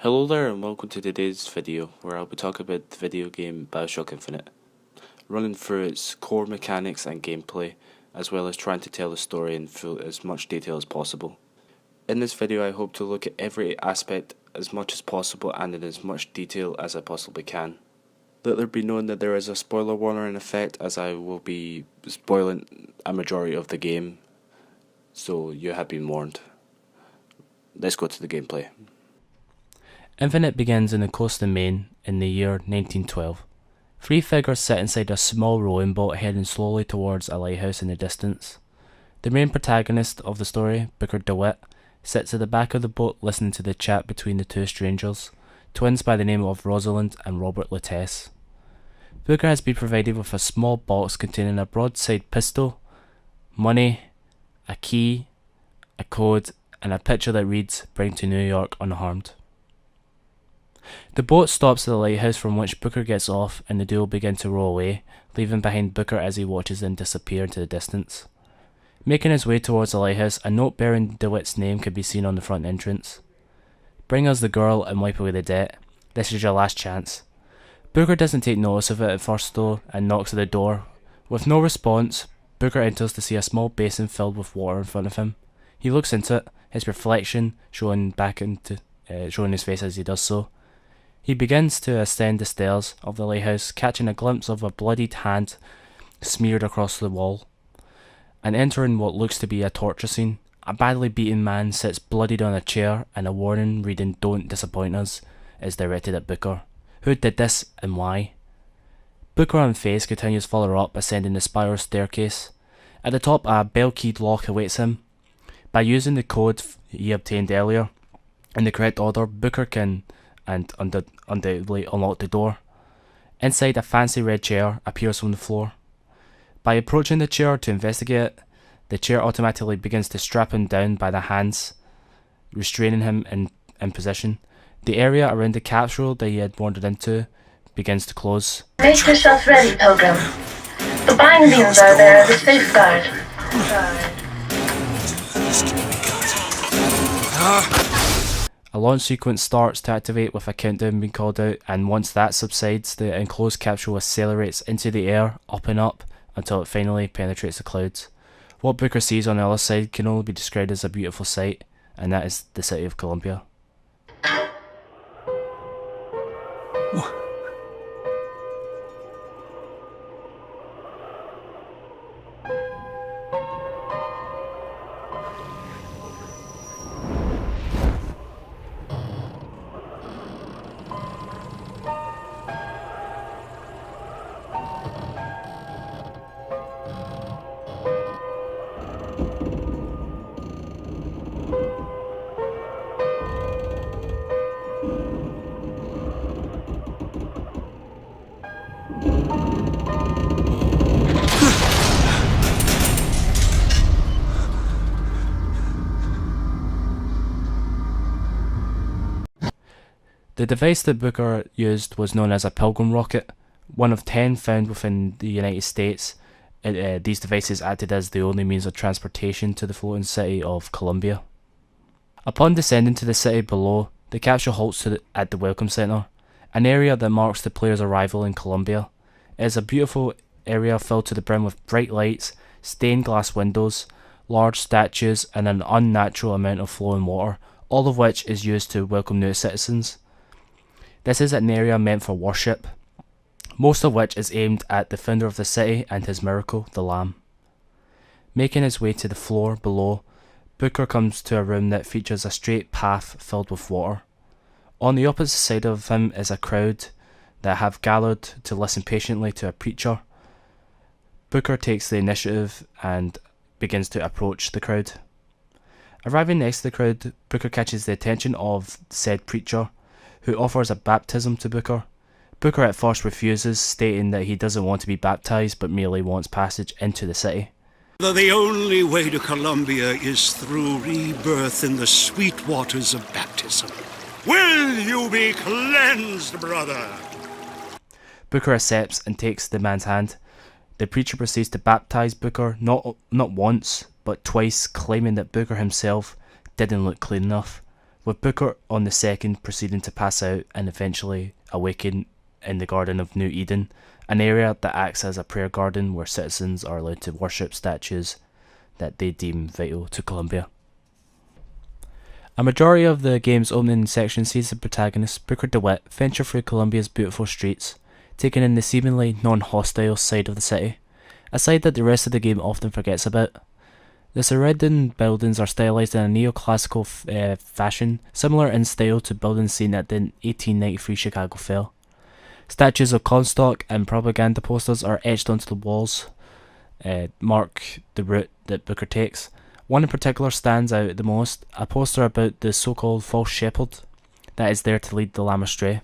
Hello there and welcome to today's video where I'll be talking about the video game Bioshock Infinite, running through its core mechanics and gameplay, as well as trying to tell the story in as much detail as possible. In this video I hope to look at every aspect as much as possible and in as much detail as I possibly can. Let there be known that there is a spoiler warning in effect, as I will be spoiling a majority of the game, so you have been warned. Let's go to the gameplay. Infinite begins in the coast of Maine in the year 1912. Three figures sit inside a small rowing boat heading slowly towards a lighthouse in the distance. The main protagonist of the story, Booker DeWitt, sits at the back of the boat listening to the chat between the two strangers, twins by the name of Rosalind and Robert Lutece. Booker has been provided with a small box containing a broadside pistol, money, a key, a code, and a picture that reads, "Bring to New York unharmed." The boat stops at the lighthouse, from which Booker gets off, and the duo begin to row away, leaving behind Booker as he watches them disappear into the distance. Making his way towards the lighthouse, a note bearing DeWitt's name can be seen on the front entrance. "Bring us the girl and wipe away the debt. This is your last chance." Booker doesn't take notice of it at first though, and knocks at the door. With no response, Booker enters to see a small basin filled with water in front of him. He looks into it, his reflection showing his face as he does so. He begins to ascend the stairs of the lighthouse, catching a glimpse of a bloodied hand smeared across the wall, and entering what looks to be a torture scene. A badly beaten man sits bloodied on a chair, and a warning reading "Don't disappoint us" is directed at Booker. Who did this and why? Booker, unfazed, continues further up, ascending the spiral staircase. At the top, a bell-keyed lock awaits him. By using the code he obtained earlier in the correct order, Booker can undoubtedly unlock the door. Inside, a fancy red chair appears from the floor. By approaching the chair to investigate it, the chair automatically begins to strap him down by the hands, restraining him in position. The area around the capsule that he had wandered into begins to close. Make yourself ready, Pilgrim. The bindings are there as a safeguard. A launch sequence starts to activate with a countdown being called out, and once that subsides, the enclosed capsule accelerates into the air, up and up, until it finally penetrates the clouds. What Booker sees on the other side can only be described as a beautiful sight, and that is the city of Columbia. The device that Booker used was known as a Pilgrim rocket, one of 10 found within the United States. These devices acted as the only means of transportation to the floating city of Columbia. Upon descending to the city below, the capsule halts at the Welcome Center, an area that marks the player's arrival in Columbia. It is a beautiful area filled to the brim with bright lights, stained glass windows, large statues, and an unnatural amount of flowing water, all of which is used to welcome new citizens. This is an area meant for worship, most of which is aimed at the founder of the city and his miracle, the Lamb. Making his way to the floor below, Booker comes to a room that features a straight path filled with water. On the opposite side of him is a crowd that have gathered to listen patiently to a preacher. Booker takes the initiative and begins to approach the crowd. Arriving next to the crowd, Booker catches the attention of said preacher, who offers a baptism to Booker. Booker at first refuses, stating that he doesn't want to be baptized but merely wants passage into the city. The only way to Columbia is through rebirth in the sweet waters of baptism. Will you be cleansed, brother? Booker accepts and takes the man's hand. The preacher proceeds to baptize Booker, not once, but twice, claiming that Booker himself didn't look clean enough. with Booker on the second proceeding to pass out and eventually awaken in the Garden of New Eden, an area that acts as a prayer garden where citizens are allowed to worship statues that they deem vital to Columbia. A majority of the game's opening section sees the protagonist, Booker DeWitt, venture through Columbia's beautiful streets, taking in the seemingly non-hostile side of the city, a side that the rest of the game often forgets about. The surrounding buildings are stylized in a neoclassical fashion, similar in style to buildings seen at the 1893 Chicago Fair. Statues of Comstock and propaganda posters are etched onto the walls, mark the route that Booker takes. One in particular stands out the most, a poster about the so-called false shepherd that is there to lead the lamb astray.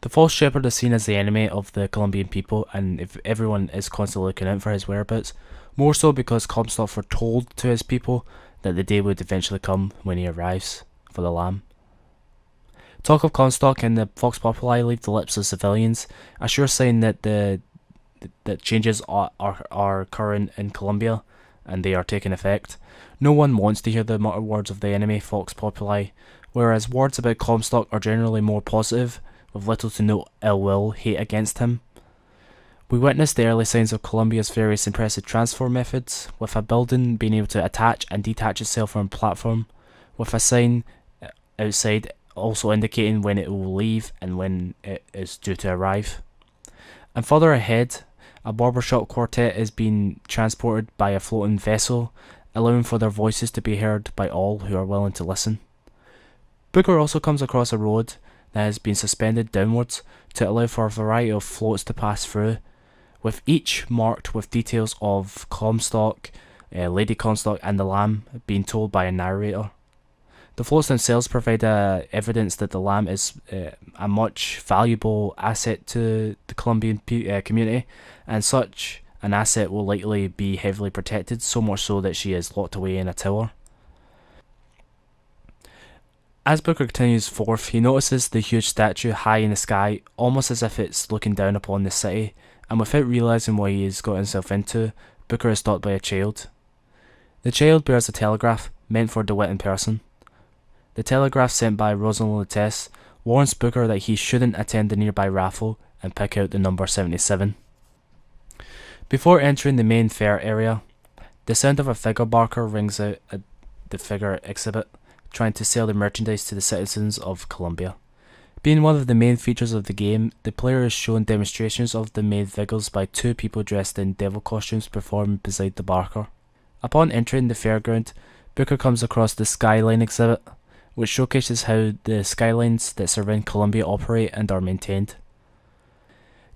The false shepherd is seen as the enemy of the Colombian people, and if everyone is constantly looking out for his whereabouts, more so because Comstock foretold to his people that the day would eventually come when he arrives for the lamb. Talk of Comstock and the Vox Populi leave the lips of civilians, a sure sign that that changes are occurring in Colombia, and they are taking effect. No one wants to hear the muttered words of the enemy Vox Populi, whereas words about Comstock are generally more positive, with little to no ill will, hate against him. We witnessed the early signs of Colombia's various impressive transform methods, with a building being able to attach and detach itself from a platform, with a sign outside also indicating when it will leave and when it is due to arrive. And further ahead, a barbershop quartet is being transported by a floating vessel, allowing for their voices to be heard by all who are willing to listen. Booker also comes across a road that has been suspended downwards to allow for a variety of floats to pass through, with each marked with details of Comstock, Lady Comstock and the Lamb being told by a narrator. The floats themselves provide evidence that the lamb is a much valuable asset to the Colombian community, and such an asset will likely be heavily protected, so much so that she is locked away in a tower. As Booker continues forth, he notices the huge statue high in the sky, almost as if it's looking down upon the city, and without realising what he has got himself into, Booker is stopped by a child. The child bears a telegraph, meant for DeWitt in person. The telegraph sent by Rosalind Lutece warns Booker that he shouldn't attend the nearby raffle and pick out the number 77. Before entering the main fair area, the sound of a figure barker rings out at the figure exhibit, trying to sell the merchandise to the citizens of Columbia. Being one of the main features of the game, the player is shown demonstrations of the made figures by two people dressed in devil costumes performing beside the barker. Upon entering the fairground, Booker comes across the Skyline exhibit, which showcases how the skylines that surround Columbia operate and are maintained.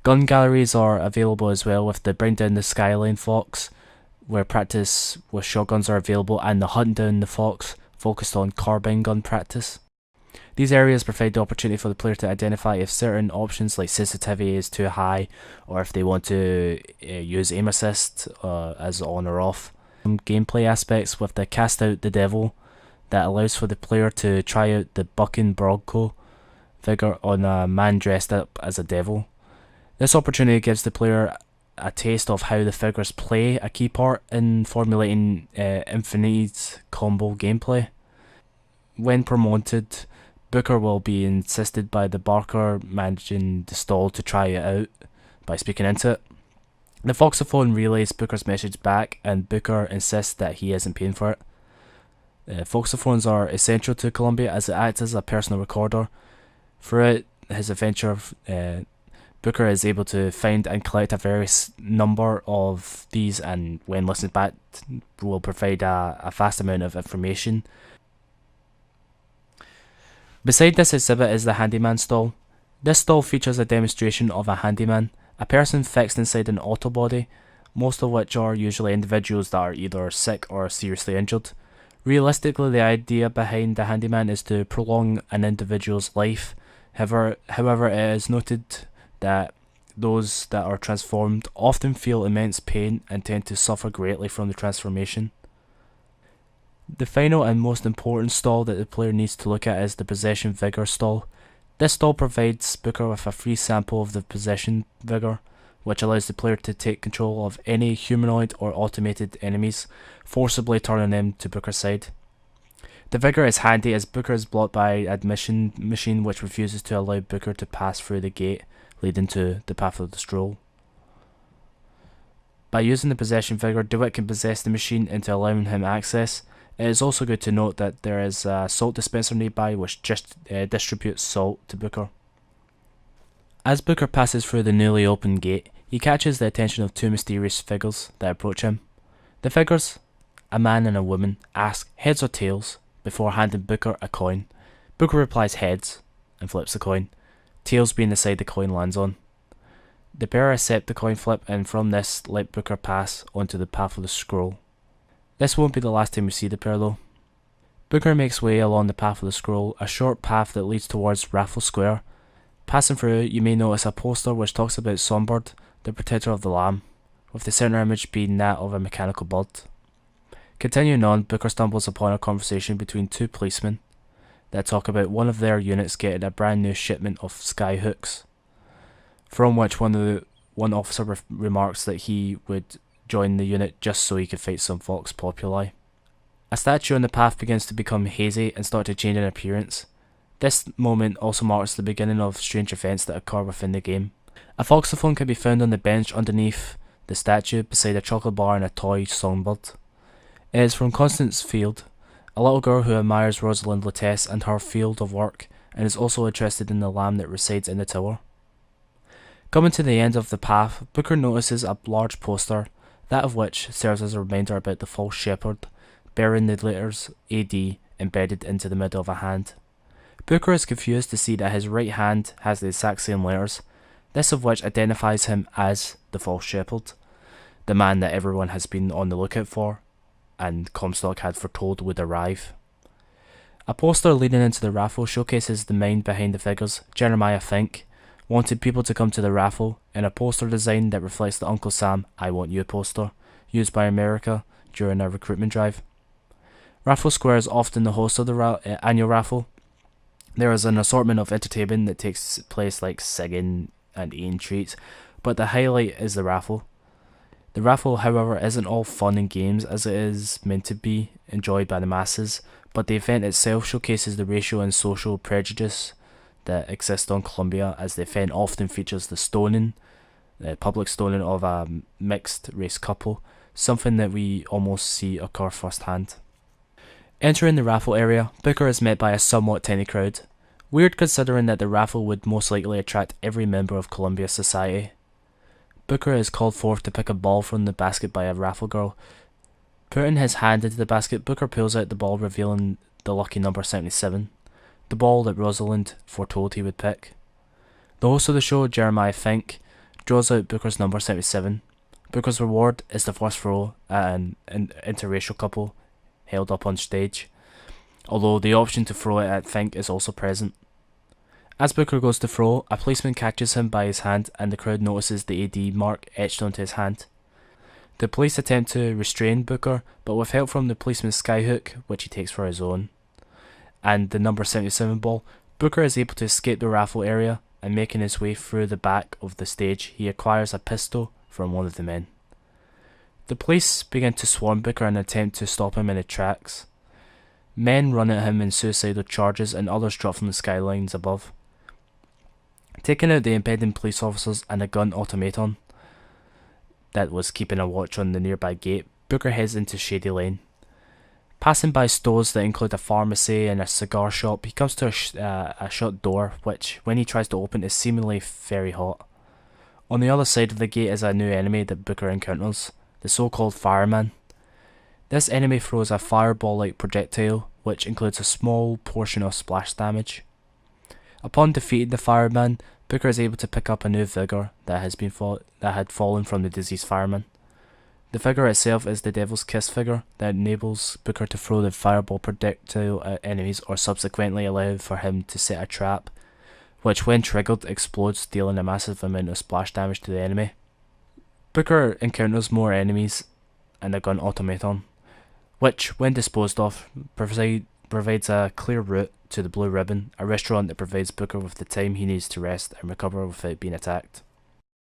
Gun galleries are available as well, with the Bring Down the Skyline Fox, where practice with shotguns are available, and the Hunt Down the Fox, focused on carbine gun practice. These areas provide the opportunity for the player to identify if certain options like sensitivity is too high, or if they want to use aim assist as on or off. Some gameplay aspects with the Cast Out the Devil that allows for the player to try out the Bucking Bronco figure on a man dressed up as a devil. This opportunity gives the player a taste of how the figures play a key part in formulating Infinite's combo gameplay. When promoted, Booker will be insisted by the barker managing the stall to try it out by speaking into it. The Foxophone relays Booker's message back, and Booker insists that he isn't paying for it. Foxophones are essential to Columbia as it acts as a personal recorder. Throughout his adventure, Booker is able to find and collect a various number of these, and when listened back will provide a vast amount of information. Beside this exhibit is the handyman stall. This stall features a demonstration of a handyman, a person fixed inside an auto body, most of which are usually individuals that are either sick or seriously injured. Realistically, the idea behind the handyman is to prolong an individual's life. However, it is noted that those that are transformed often feel immense pain and tend to suffer greatly from the transformation. The final and most important stall that the player needs to look at is the Possession Vigor stall. This stall provides Booker with a free sample of the Possession Vigor, which allows the player to take control of any humanoid or automated enemies, forcibly turning them to Booker's side. The figure is handy as Booker is blocked by an admission machine which refuses to allow Booker to pass through the gate leading to the path of the scroll. By using the possession figure, DeWitt can possess the machine into allowing him access. It is also good to note that there is a salt dispenser nearby which just distributes salt to Booker. As Booker passes through the newly opened gate, he catches the attention of two mysterious figures that approach him. The figures, a man and a woman, ask heads or tails before handing Booker a coin. Booker replies heads and flips the coin, tails being the side the coin lands on. The pair accept the coin flip and from this let Booker pass onto the path of the scroll. This won't be the last time we see the pair though. Booker makes way along the path of the scroll, a short path that leads towards Raffle Square. Passing through, you may notice a poster which talks about Songbird, the protector of the lamb, with the centre image being that of a mechanical bird. Continuing on, Booker stumbles upon a conversation between two policemen that talk about one of their units getting a brand new shipment of skyhooks, from which one officer remarks that he would join the unit just so he could fight some Vox Populi. A statue on the path begins to become hazy and start to change in appearance. This moment also marks the beginning of strange events that occur within the game. A voxophone can be found on the bench underneath the statue beside a chocolate bar and a toy songbird. It is from Constance Field, a little girl who admires Rosalind Lutece and her field of work and is also interested in the lamb that resides in the tower. Coming to the end of the path, Booker notices a large poster, that of which serves as a reminder about the false shepherd, bearing the letters AD embedded into the middle of a hand. Booker is confused to see that his right hand has the exact same letters, this of which identifies him as the false shepherd, the man that everyone has been on the lookout for, and Comstock had foretold would arrive. A poster leading into the raffle showcases the mind behind the figures. Jeremiah Fink wanted people to come to the raffle in a poster design that reflects the Uncle Sam I Want You poster used by America during a recruitment drive. Raffle Square is often the host of the annual raffle. There is an assortment of entertainment that takes place like singing and eating treats, but the highlight is the raffle. The raffle, however, isn't all fun and games as it is meant to be enjoyed by the masses, but the event itself showcases the racial and social prejudice that exists on Columbia, as the event often features the public stoning of a mixed race couple, something that we almost see occur firsthand. Entering the raffle area, Booker is met by a somewhat tiny crowd. Weird considering that the raffle would most likely attract every member of Columbia society. Booker is called forth to pick a ball from the basket by a raffle girl. Putting his hand into the basket, Booker pulls out the ball, revealing the lucky number 77, the ball that Rosalind foretold he would pick. The host of the show, Jeremiah Fink, draws out Booker's number 77. Booker's reward is the first throw at an interracial couple held up on stage, although the option to throw it at Fink is also present. As Booker goes to throw, a policeman catches him by his hand and the crowd notices the AD mark etched onto his hand. The police attempt to restrain Booker, but with help from the policeman's skyhook, which he takes for his own, and the number 77 ball, Booker is able to escape the raffle area, and making his way through the back of the stage, he acquires a pistol from one of the men. The police begin to swarm Booker in an attempt to stop him in his tracks. Men run at him in suicidal charges and others drop from the skylines above, taking out the impending police officers and a gun automaton that was keeping a watch on the nearby gate. Booker heads into Shady Lane. Passing by stores that include a pharmacy and a cigar shop, he comes to a shut door which, when he tries to open, is seemingly very hot. On the other side of the gate is a new enemy that Booker encounters, the so-called fireman. This enemy throws a fireball-like projectile, which includes a small portion of splash damage. Upon defeating the fireman, Booker is able to pick up a new figure that had fallen from the deceased fireman. The figure itself is the Devil's Kiss figure that enables Booker to throw the fireball projectile at enemies or subsequently allow for him to set a trap, which when triggered explodes, dealing a massive amount of splash damage to the enemy. Booker encounters more enemies and a gun automaton, which, when disposed of, provides a clear route to the Blue Ribbon, a restaurant that provides Booker with the time he needs to rest and recover without being attacked.